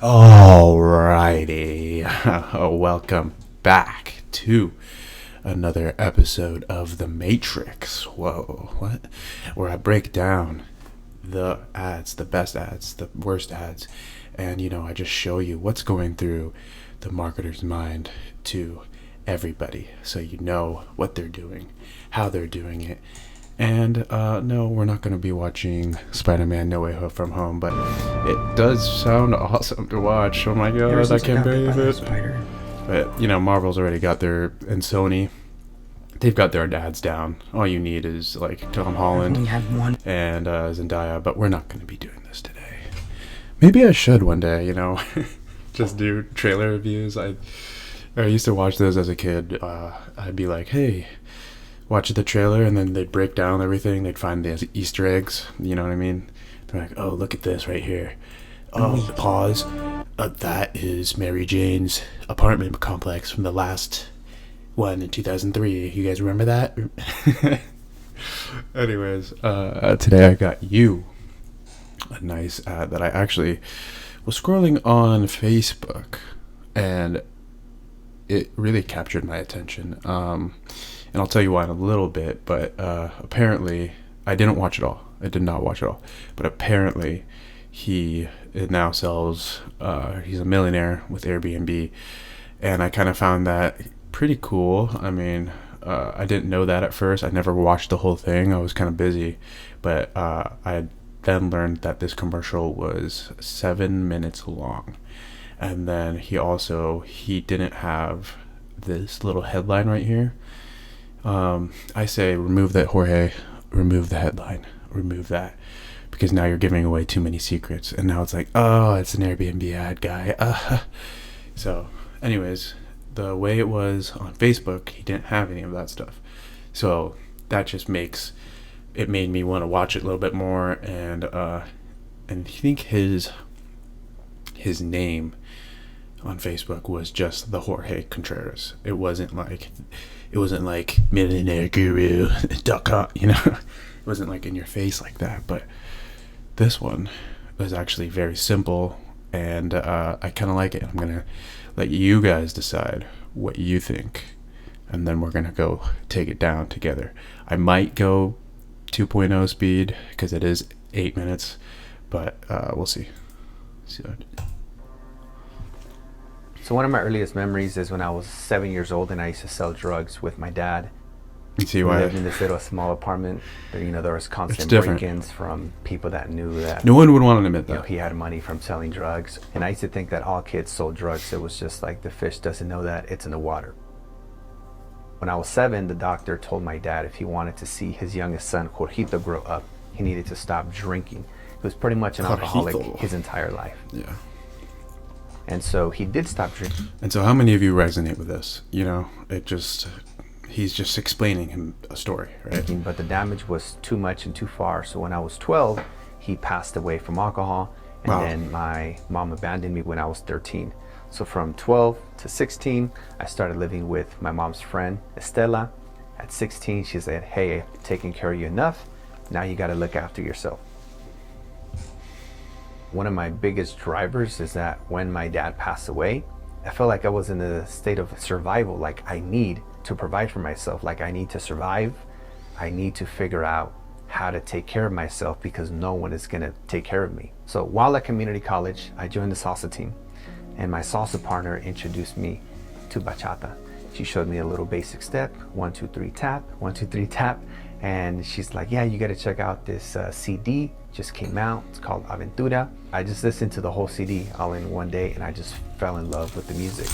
Alrighty, welcome back to another episode of The Matrix. Whoa, what? Where I break down the ads, the best ads, the worst ads, and I just show you what's going through the marketer's mind to everybody, so you know what they're doing, how they're doing it. And no, we're not going to be watching Spider-Man No Way From Home, but it does sound awesome to watch. Oh my god, I can't believe it. But Marvel's already got their, and Sony, they've got their ads down. All you need is like Tom Holland and Zendaya, but we're not going to be doing this today. Maybe I should one day, just do trailer reviews. I used to watch those as a kid. I'd be like, hey, watch the trailer, and then they'd break down everything. They'd find the Easter eggs. You know what I mean? They're like, oh, look at this right here. Oh, pause. That is Mary Jane's apartment complex from the last one in 2003. You guys remember that? Anyways, today I got you a nice ad that I actually was scrolling on Facebook, and it really captured my attention. And I'll tell you why in a little bit, but apparently, I didn't watch it all. I did not watch it all. But apparently, he now sells, he's a millionaire with Airbnb. And I kind of found that pretty cool. I mean, I didn't know that at first. I never watched the whole thing. I was kind of busy. But I then learned that this commercial was 7 minutes long. And then he didn't have this little headline right here. I say remove that, Jorge. Remove the headline. Remove that, because now you're giving away too many secrets. And now it's like, oh, it's an Airbnb ad guy. So, anyways, the way it was on Facebook, he didn't have any of that stuff. So that just made me want to watch it a little bit more. And I think his name on Facebook was just the Jorge Contreras. It wasn't like millionaire.guru.com, it wasn't like in your face like that. But this one was actually very simple, and I kind of like it. I'm gonna let you guys decide what you think, and then we're gonna go take it down together. I might go 2.0 speed because it is 8 minutes, but we'll see. So one of my earliest memories is when I was 7 years old and I used to sell drugs with my dad. You see why? We lived in this little small apartment. There was constant break-ins from people that knew that. No one would want to admit that. He had money from selling drugs. And I used to think that all kids sold drugs. It was just like the fish doesn't know that it's in the water. When I was 7, the doctor told my dad if he wanted to see his youngest son, Jorgito, grow up, he needed to stop drinking. He was pretty much an alcoholic his entire life. Yeah. And so he did stop drinking. And so how many of you resonate with this? He's just explaining him a story, right? But the damage was too much and too far. So when I was 12, he passed away from alcohol. And then my mom abandoned me when I was 13. So from 12 to 16, I started living with my mom's friend, Estela. At 16, she said, hey, I've taken care of you enough. Now you got to look after yourself. One of my biggest drivers is that when my dad passed away, I felt like I was in a state of survival. Like I need to provide for myself. Like I need to survive. I need to figure out how to take care of myself because no one is going to take care of me. So while at community college, I joined the salsa team, and my salsa partner introduced me to bachata. She showed me a little basic step, 1, 2, 3, tap, 1, 2, 3, tap. And she's like, yeah, you got to check out this CD, just came out. It's called Aventura. I just listened to the whole CD all in one day, and I just fell in love with the music.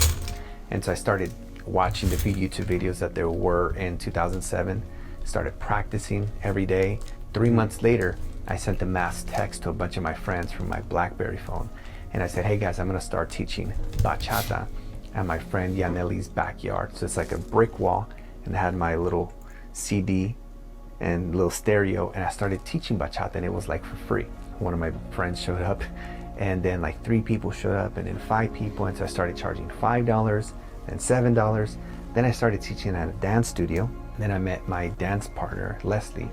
And so I started watching the few YouTube videos that there were in 2007, started practicing every day. 3 months later, I sent a mass text to a bunch of my friends from my BlackBerry phone. And I said, hey guys, I'm gonna start teaching bachata at my friend Yaneli's backyard. So it's like a brick wall, and I had my little CD and little stereo, and I started teaching bachata, and it was like for free. One of my friends showed up, and then like 3 people showed up, and then 5 people, and so I started charging $5, then $7. Then I started teaching at a dance studio. Then I met my dance partner, Leslie,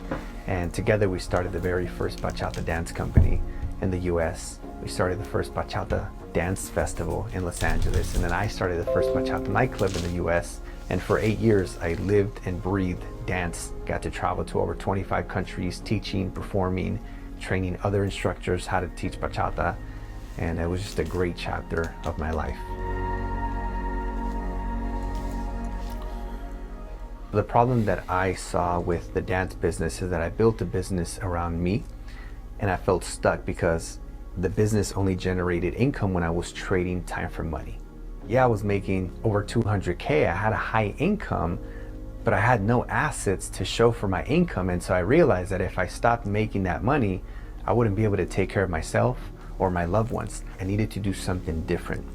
and together we started the very first bachata dance company in the US. We started the first bachata dance festival in Los Angeles, and then I started the first bachata nightclub in the US. And for 8 years, I lived and breathed dance, got to travel to over 25 countries, teaching, performing, training other instructors how to teach bachata. And it was just a great chapter of my life. The problem that I saw with the dance business is that I built a business around me, and I felt stuck because the business only generated income when I was trading time for money. Yeah, I was making over 200K. I had a high income, but I had no assets to show for my income. And so I realized that if I stopped making that money, I wouldn't be able to take care of myself or my loved ones. I needed to do something different.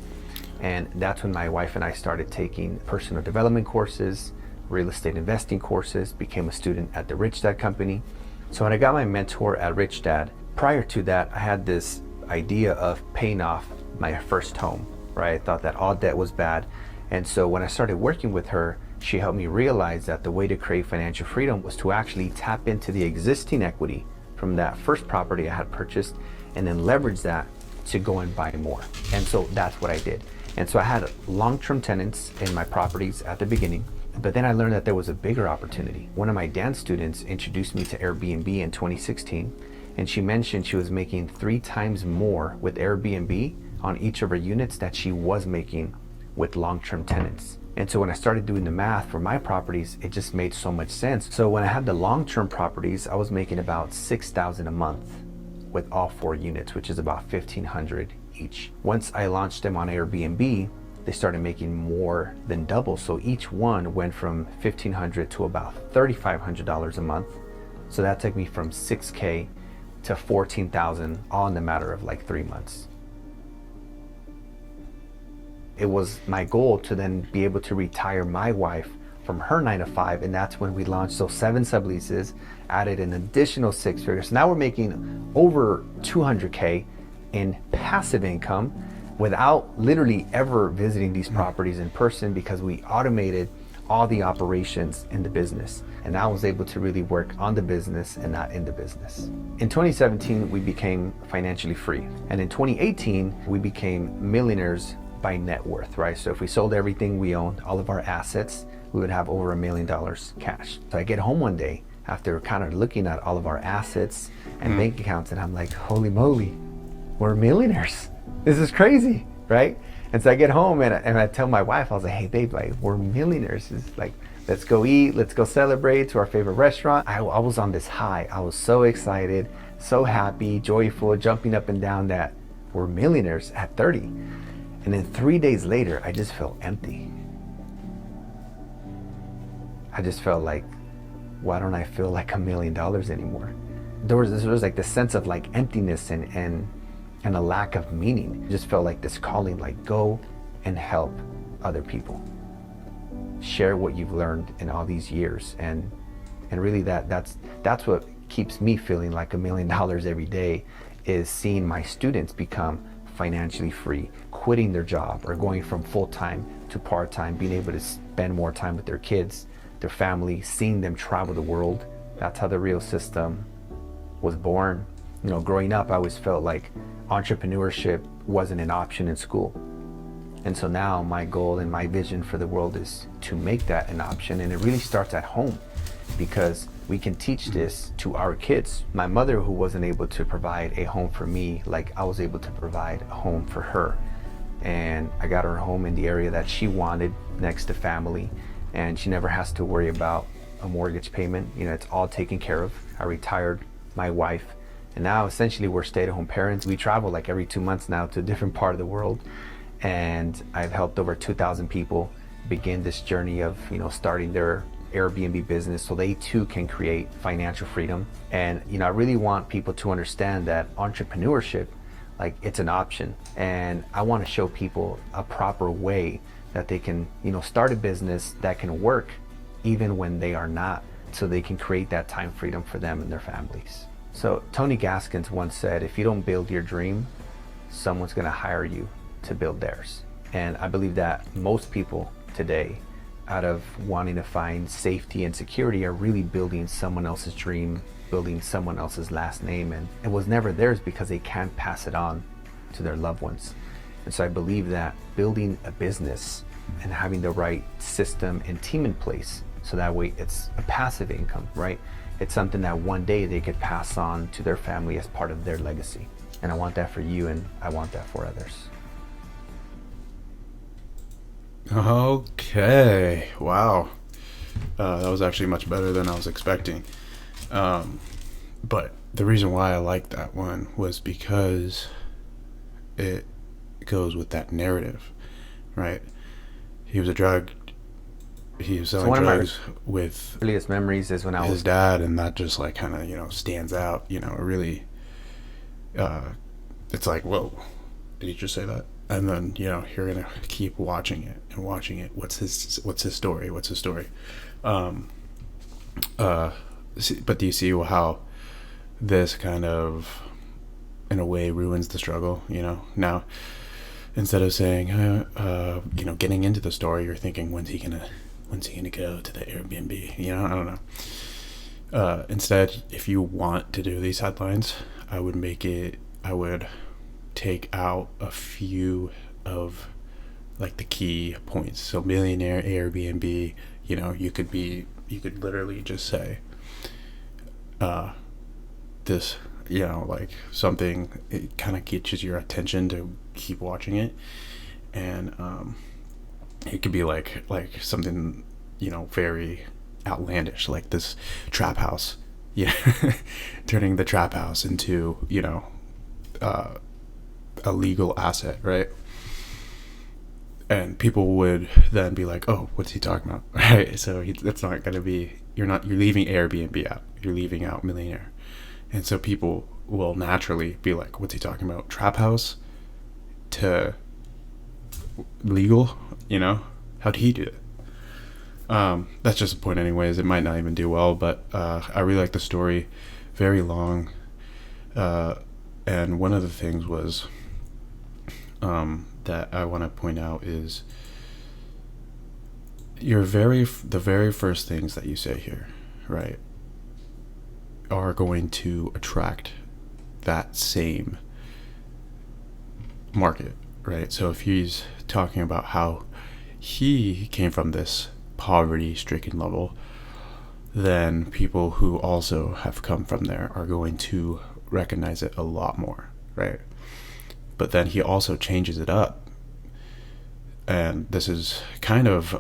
And that's when my wife and I started taking personal development courses, real estate investing courses, became a student at the Rich Dad Company. So when I got my mentor at Rich Dad, prior to that, I had this idea of paying off my first home, right? I thought that all debt was bad. And so when I started working with her, she helped me realize that the way to create financial freedom was to actually tap into the existing equity from that first property I had purchased and then leverage that to go and buy more. And so that's what I did. And so I had long-term tenants in my properties at the beginning, but then I learned that there was a bigger opportunity. One of my dance students introduced me to Airbnb in 2016, and she mentioned she was making 3 times more with Airbnb on each of her units that she was making with long-term tenants. And so when I started doing the math for my properties, it just made so much sense. So when I had the long-term properties, I was making about $6,000 a month with all 4 units, which is about $1,500 each. Once I launched them on Airbnb, they started making more than double. So each one went from $1,500 to about $3,500 a month. So that took me from $6K to $14,000 all in the matter of like 3 months. It was my goal to then be able to retire my wife from her 9 to 5, and that's when we launched those 7 subleases, added an additional 6 figures. So now we're making over 200K in passive income without literally ever visiting these properties in person, because we automated all the operations in the business. And I was able to really work on the business and not in the business. In 2017, we became financially free. And in 2018, we became millionaires by net worth, right? So if we sold everything we owned, all of our assets, we would have over $1 million cash. So I get home one day after kind of looking at all of our assets and bank accounts, and I'm like, holy moly, we're millionaires. This is crazy, right? And so I get home and I tell my wife, I was like, hey babe, like, we're millionaires. It's like, let's go eat, let's go celebrate to our favorite restaurant. I was on this high. I was so excited, so happy, joyful, jumping up and down that we're millionaires at 30. And then 3 days later, I just felt empty. I just felt like, why don't I feel like $1 million anymore? There was like this sense of like emptiness and a lack of meaning. It just felt like this calling, like, go and help other people. Share what you've learned in all these years. And really that's what keeps me feeling like $1 million every day, is seeing my students become financially free, quitting their job or going from full-time to part-time, being able to spend more time with their kids, their family, seeing them travel the world. That's how the real system was born. You know, growing up, I always felt like entrepreneurship wasn't an option in school. And so now my goal and my vision for the world is to make that an option. And it really starts at home, because we can teach this to our kids. My mother, who wasn't able to provide a home for me, like I was able to provide a home for her. And I got her a home in the area that she wanted, next to family. And she never has to worry about a mortgage payment. You know, it's all taken care of. I retired my wife. And now essentially we're stay-at-home parents. We travel like every 2 months now to a different part of the world. And I've helped over 2,000 people begin this journey of, you know, starting their Airbnb business so they too can create financial freedom. And, you know, I really want people to understand that entrepreneurship, like, it's an option. And I want to show people a proper way that they can, you know, start a business that can work even when they are not, so they can create that time freedom for them and their families. So Tony Gaskins once said, if you don't build your dream, someone's going to hire you to build theirs. And I believe that most people today, out of wanting to find safety and security, are really building someone else's dream, building someone else's last name, and it was never theirs because they can't pass it on to their loved ones. And so I believe that building a business and having the right system and team in place, so that way it's a passive income, right? It's something that one day they could pass on to their family as part of their legacy. And I want that for you, and I want that for others. Okay. Wow. That was actually much better than I was expecting. But the reason why I liked that one was because it goes with that narrative, right? He was selling drugs with earliest memories is when I was his dad, and that just like kind of stands out. It really, it's like, whoa, did he just say that? And then you're gonna keep watching it and watching it. What's his story? But do you see how this kind of, in a way, ruins the struggle? Now, instead of saying, getting into the story, you're thinking, when's he gonna go to the Airbnb? I don't know. Instead, if you want to do these headlines, I would take out a few of like the key points. So millionaire Airbnb, you could literally just say, this, like something, it kind of catches your attention to keep watching it. And it could be like something, very outlandish, like this Traphouse, turning the Traphouse into, a legal asset, right? And people would then be like, oh, what's he talking about? Right? So that's not going to be, you're leaving Airbnb out, you're leaving out millionaire. And so people will naturally be like, what's he talking about? Traphouse to legal, how'd he do it? That's just a point anyways. It might not even do well, but I really like the story. Very long. And one of the things was that I want to point out is the very first things that you say here, right, are going to attract that same market, right? So if he's talking about how he came from this poverty-stricken level, then people who also have come from there are going to recognize it a lot more, right? But then he also changes it up, and this is kind of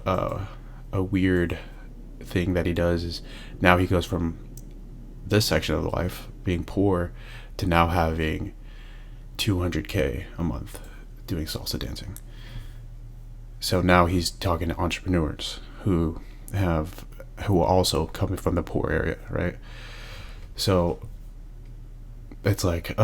a weird thing that he does. Is now he goes from this section of life, being poor, to now having $200K a month doing salsa dancing. So now he's talking to entrepreneurs who are also coming from the poor area, right? So it's like,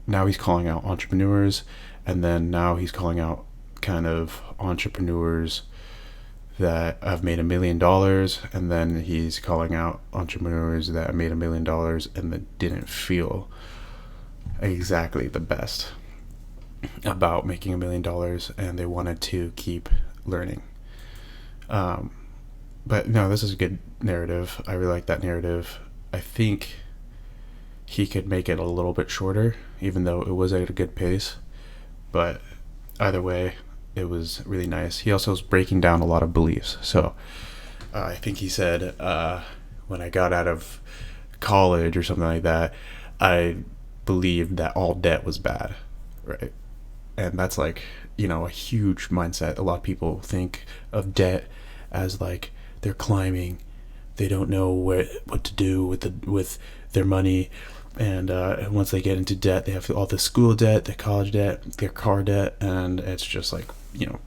now he's calling out entrepreneurs, and then now he's calling out kind of entrepreneurs that have made $1 million, and then he's calling out entrepreneurs that made $1 million and that didn't feel exactly the best about making $1 million, and they wanted to keep learning. But no, this is a good narrative. I really like that narrative. I think he could make it a little bit shorter, even though it was at a good pace. But either way, it was really nice. He also was breaking down a lot of beliefs. So I think he said, when I got out of college or something like that, I believed that all debt was bad, right? And that's like, a huge mindset. A lot of people think of debt as like they're climbing. They don't know what to do with their money. And once they get into debt, they have all the school debt, the college debt, their car debt, and it's just like,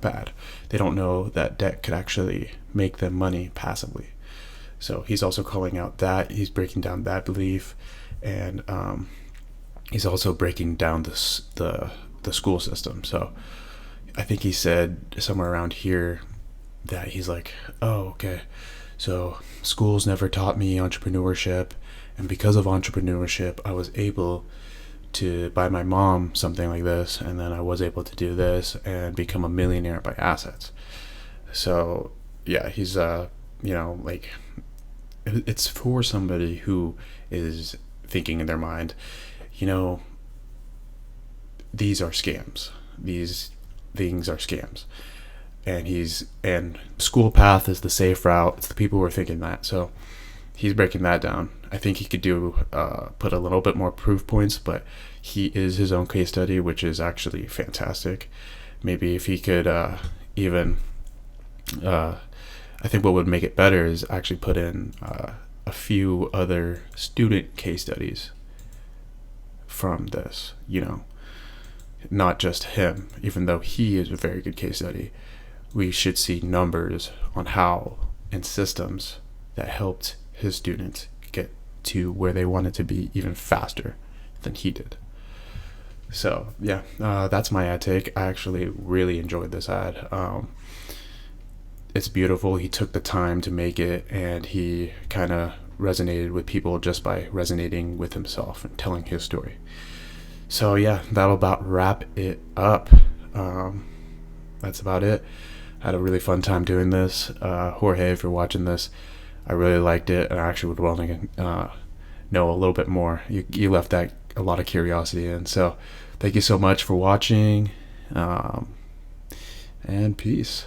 bad. They don't know that debt could actually make them money passively. So he's also calling out that. He's breaking down that belief, and he's also breaking down the school system. So I think he said somewhere around here that he's like, oh, okay, so schools never taught me entrepreneurship, and because of entrepreneurship, I was able to buy my mom something like this, and then I was able to do this and become a millionaire by assets. So yeah, he's like, it's for somebody who is thinking in their mind, these are scams. These things are scams. And school path is the safe route. It's the people who are thinking that. So he's breaking that down. I think he could put a little bit more proof points, but he is his own case study, which is actually fantastic. Maybe if he could I think what would make it better is actually put in a few other student case studies from this, not just him. Even though he is a very good case study, we should see numbers on how and systems that helped his students get to where they wanted to be even faster than he did. So yeah, that's my ad take. I actually really enjoyed this ad. It's beautiful. He took the time to make it, and he kind of resonated with people just by resonating with himself and telling his story. So yeah, that'll about wrap it up. That's about it. I had a really fun time doing this. Jorge, if you're watching this, I really liked it, and I actually would want to know a little bit more. You left that a lot of curiosity in. So thank you so much for watching, and peace.